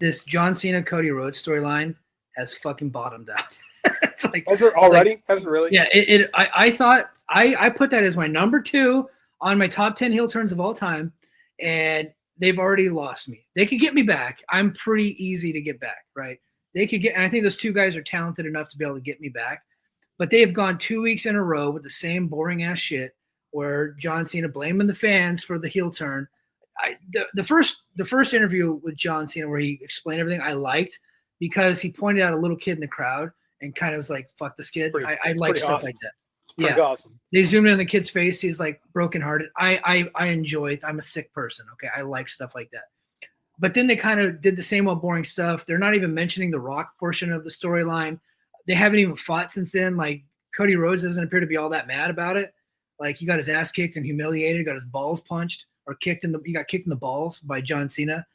this John Cena Cody Rhodes storyline has fucking bottomed out. It's like, has it already? Has it really? Yeah, I thought I put that as my number 2 on my top 10 heel turns of all time, and they've already lost me. They could get me back. I'm pretty easy to get back, right? They could get, and I think those 2 guys are talented enough to be able to get me back. But they have gone 2 weeks in a row with the same boring ass shit, where John Cena blaming the fans for the heel turn. The first interview with John Cena where he explained everything, I liked, because he pointed out a little kid in the crowd and kind of was like, "Fuck this kid." I like stuff awesome. like that. Pretty awesome. They zoomed in on the kid's face. He's like brokenhearted. I enjoy it. I'm a sick person. Okay, I like stuff like that. But then they kind of did the same old boring stuff. They're not even mentioning the Rock portion of the storyline. They haven't even fought since then. Like, Cody Rhodes doesn't appear to be all that mad about it. Like, he got his ass kicked and humiliated, got his balls punched, or he got kicked in the balls by John Cena,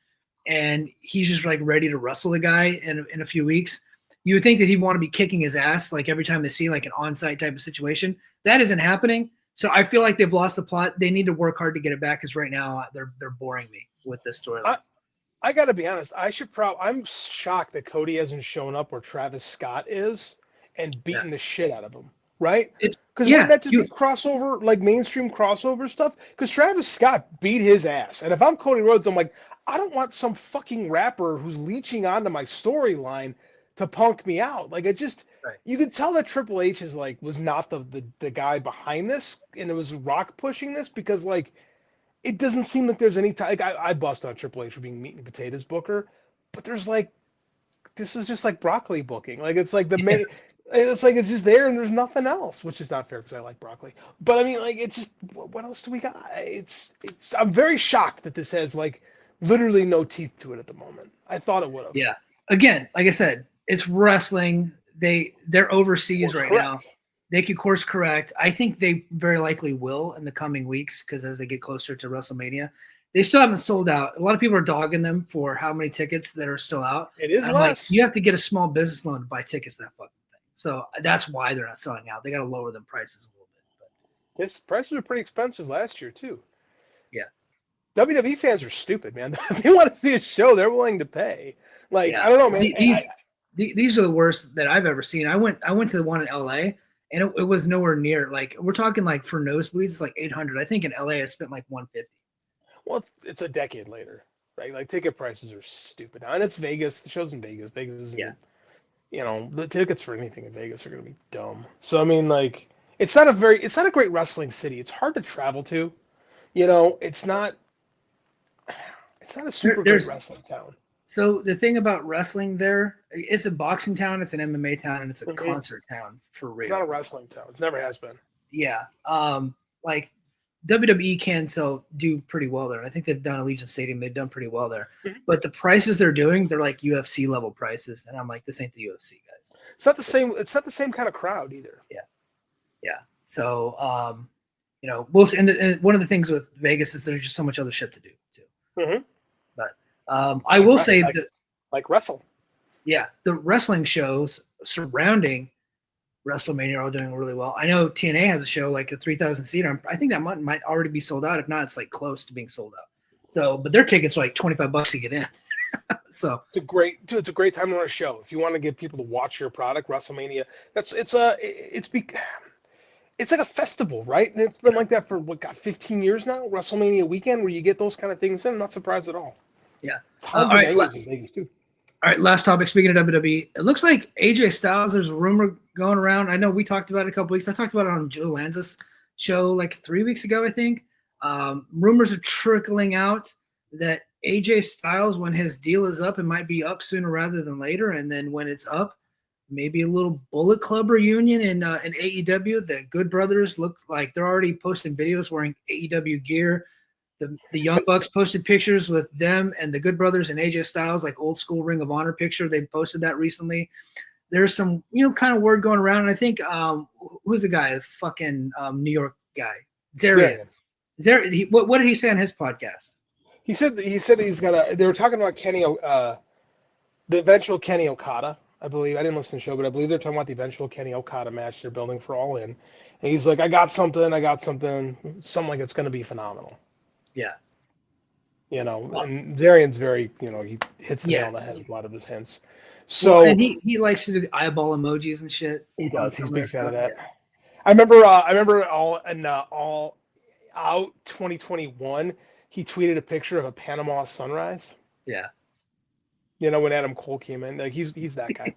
and he's just like ready to wrestle the guy in a few weeks. You would think that he'd want to be kicking his ass like every time they see like an on-site type of situation. That isn't happening. So I feel like they've lost the plot. They need to work hard to get it back, because right now they're boring me with this storyline. I got to be honest. I'm shocked that Cody hasn't shown up where Travis Scott is and beaten the shit out of him. Right? Because wouldn't that just be crossover, like mainstream crossover stuff? Because Travis Scott beat his ass. And if I'm Cody Rhodes, I'm like, I don't want some fucking rapper who's leeching onto my storyline to punk me out. Like, you could tell that Triple H was not the guy behind this, and it was Rock pushing this, because like, it doesn't seem like there's any time. Like, I bust on Triple H for being meat and potatoes booker, but there's like, this is just like broccoli booking. Like, it's like it's like it's just there and there's nothing else, which is not fair because I like broccoli. But I mean, like, it's just, what else do we got? I'm very shocked that this has like literally no teeth to it at the moment. I thought it would have. Yeah. Again, like I said, it's wrestling. They're overseas right now. They could course correct. I think they very likely will in the coming weeks, because as they get closer to WrestleMania, they still haven't sold out. A lot of people are dogging them for how many tickets that are still out. It is less. Like, you have to get a small business loan to buy tickets to that fucking thing. So that's why they're not selling out. They got to lower them prices a little bit. But. Yes, prices were pretty expensive last year too. Yeah. WWE fans are stupid, man. If they want to see a show, they're willing to pay. Like, I don't know, man. These are the worst that I've ever seen. I went to the one in LA, and it was nowhere near. Like, we're talking like for nosebleeds, like $800. I think in LA I spent like $150. Well, it's a decade later, right? Like, ticket prices are stupid now, and it's Vegas. The show's in Vegas. Vegas isn't. Yeah. You know, the tickets for anything in Vegas are going to be dumb. So I mean, like, it's not a great wrestling city. It's hard to travel to. You know, it's not a super great wrestling town. So the thing about wrestling there, it's a boxing town, it's an MMA town, and it's a concert town for real. It's not a wrestling town. It never has been. Yeah. Like, WWE can do pretty well there. I think they've done Allegiant Stadium. They've done pretty well there. Mm-hmm. But the prices they're doing, they're like UFC level prices. And I'm like, this ain't the UFC, guys. It's not the same. It's not the same kind of crowd either. Yeah. Yeah. So, you know, and one of the things with Vegas is there's just so much other shit to do too. Mm-hmm. But I will say that, like wrestle. Yeah. The wrestling shows surrounding Wrestlemania are all doing really well. I know TNA has a show, like a 3,000 seater. I think that might already be sold out. If not, it's like close to being sold out. So, but their tickets are like $25 to get in. So it's a great time to run a show. If you want to get people to watch your product, WrestleMania, it's like a festival, right? And it's been like that for 15 years now. WrestleMania weekend, where you get those kind of things in. I'm not surprised at all. Yeah. Tons of angles in Vegas too. All right, last topic. Speaking of WWE, it looks like AJ Styles, there's a rumor going around. I know we talked about it a couple weeks. I talked about it on Joe Lanza's show like 3 weeks ago, I think. Rumors are trickling out that AJ Styles, when his deal is up, it might be up sooner rather than later. And then when it's up, maybe a little Bullet Club reunion in AEW. The Good Brothers look like they're already posting videos wearing AEW gear. The Young Bucks posted pictures with them and the Good Brothers and AJ Styles, like old school Ring of Honor picture. They posted that recently. There's some, kind of word going around. And I think who's the guy? The fucking New York guy. Zarian. What did he say on his podcast? He said he's got they were talking about the eventual Kenny Okada, I believe. I didn't listen to the show, but I believe they're talking about the eventual Kenny Okada match they're building for All In. And he's like, I got something like it's going to be phenomenal. Yeah. You know, and Zarian's very, you know, he hits the nail on the head with a lot of his hints. So and he likes to do the eyeball emojis and shit. He does. He's a big fan of that. Yeah. I remember all out 2021. He tweeted a picture of a Panama sunrise. Yeah. You know, when Adam Cole came in, like he's that guy.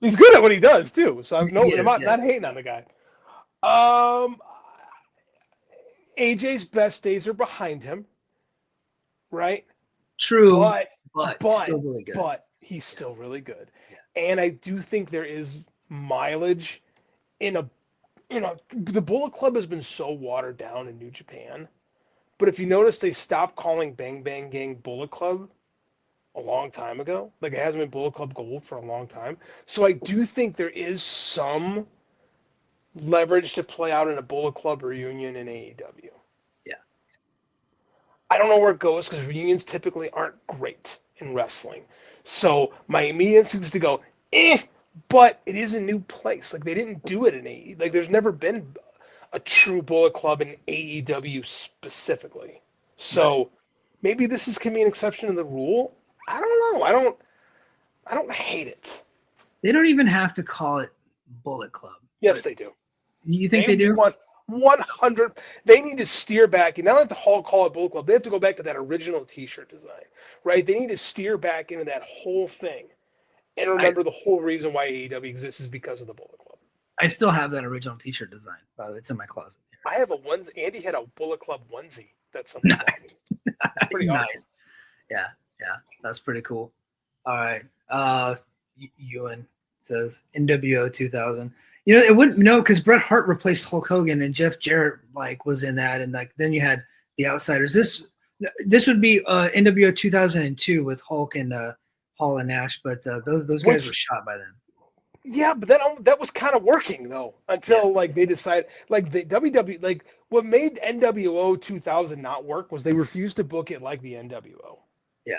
He's good at what he does too. So I'm not hating on the guy. AJ's best days are behind him, right? True, but still really good. But he's still really good, and I do think there is mileage in the Bullet Club has been so watered down in New Japan, but if you notice, they stopped calling Bang Bang Gang Bullet Club a long time ago. Like, it hasn't been Bullet Club Gold for a long time. So I do think there is some leverage to play out in a Bullet Club reunion in AEW. Yeah. I don't know where it goes because reunions typically aren't great in wrestling. So my immediate instinct is to go, but it is a new place. Like, they didn't do it in AEW. Like, there's never been a true Bullet Club in AEW specifically. So maybe this can be an exception to the rule. I don't know. I don't hate it. They don't even have to call it Bullet Club. Yes, they do. You think they do? 100. They need to steer back. And not let the Hall call it Bullet Club. They have to go back to that original T-shirt design, right? They need to steer back into that whole thing and remember the whole reason why AEW exists is because of the Bullet Club. I still have that original T-shirt design. By the way, it's in my closet. I have a onesie. Andy had a Bullet Club onesie. That's something. Pretty nice. Awesome. Yeah, that's pretty cool. All right. Ewan says NWO 2000. You know, it wouldn't because Bret Hart replaced Hulk Hogan and Jeff Jarrett was in that, and then you had the Outsiders. This would be NWO 2002 with Hulk and Hall and Nash, but those guys were shot by then. Yeah, but that was kind of working though until they decided the WWE what made NWO 2000 not work was they refused to book it like the NWO. Yeah.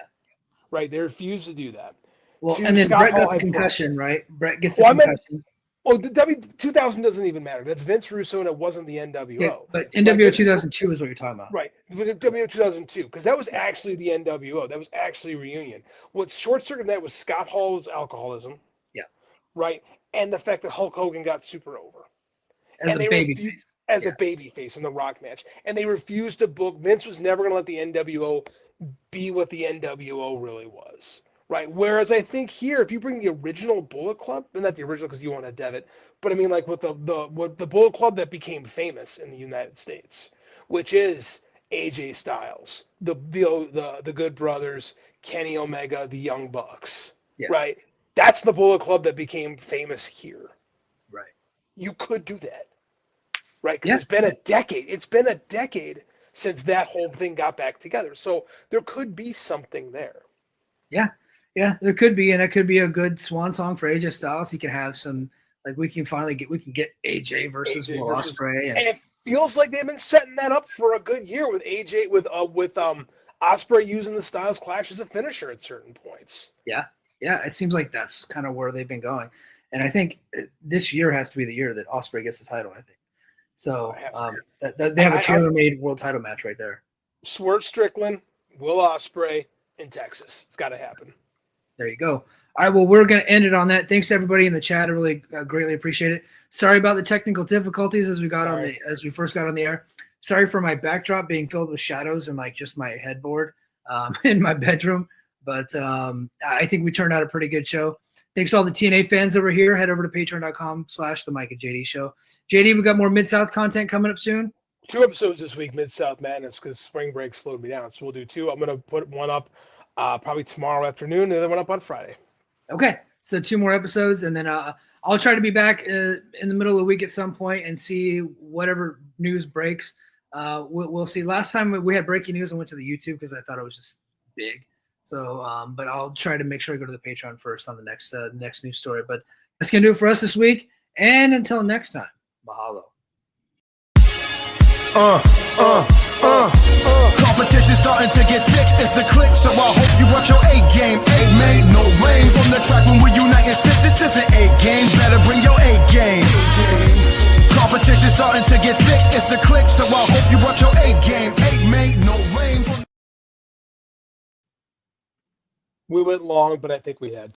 Right, they refused to do that. Well, and then Bret got the concussion, right? Bret gets the concussion. The 2000 doesn't even matter. That's Vince Russo, and it wasn't the NWO. Yeah, but NWO 2002 is what you're talking about. Right, NWO 2002, because that was actually the NWO. That was actually reunion. What short-circuited that was Scott Hall's alcoholism. Yeah. Right, and the fact that Hulk Hogan got super over. As a babyface. As a babyface in the Rock match. And they refused to book. Vince was never going to let the NWO be what the NWO really was. Right. Whereas I think here, if you bring the original Bullet Club, and not the original because you want to dev it, but I mean with the Bullet Club that became famous in the United States, which is AJ Styles, the Good Brothers, Kenny Omega, the Young Bucks. Yeah. Right. That's the Bullet Club that became famous here. Right. You could do that. Right. Because it's been a decade. It's been a decade since that whole thing got back together. So there could be something there. Yeah. Yeah, there could be, and it could be a good swan song for AJ Styles. He can have some, we can get AJ versus Will Ospreay, and it feels like they've been setting that up for a good year with AJ with Ospreay using the Styles Clash as a finisher at certain points. Yeah, it seems like that's kind of where they've been going, and I think this year has to be the year that Ospreay gets the title. I think so. They have a tailor-made world title match right there. Swerve Strickland, Will Ospreay in Texas. It's got to happen. There you go. All right, well, we're going to end it on that. Thanks to everybody in the chat. I really greatly appreciate it. Sorry about the technical difficulties as we first got on the air. Sorry for my backdrop being filled with shadows and just my headboard in my bedroom. But I think we turned out a pretty good show. Thanks to all the TNA fans that were here. Head over to patreon.com/the Mike JD Show. JD, we got more Mid-South content coming up soon. 2 episodes this week, Mid-South Madness, because spring break slowed me down. So we'll do 2. I'm going to put one up probably tomorrow afternoon, and the other one up on Friday. Okay, so 2 more episodes, and then I'll try to be back in the middle of the week at some point and see whatever news breaks. We'll see. Last time we had breaking news, I went to the YouTube because I thought it was just big. So, but I'll try to make sure I go to the Patreon first on the next news story. But that's gonna do it for us this week. And until next time, mahalo. Competition starting to get thick, it's the click, so I hope you work your A game. A made no rain from the track when we unite and spit. This isn't A game, better bring your A game. Competition starting to get thick, it's the click, so I hope you work your A game. A made no rain from We went long, but I think we had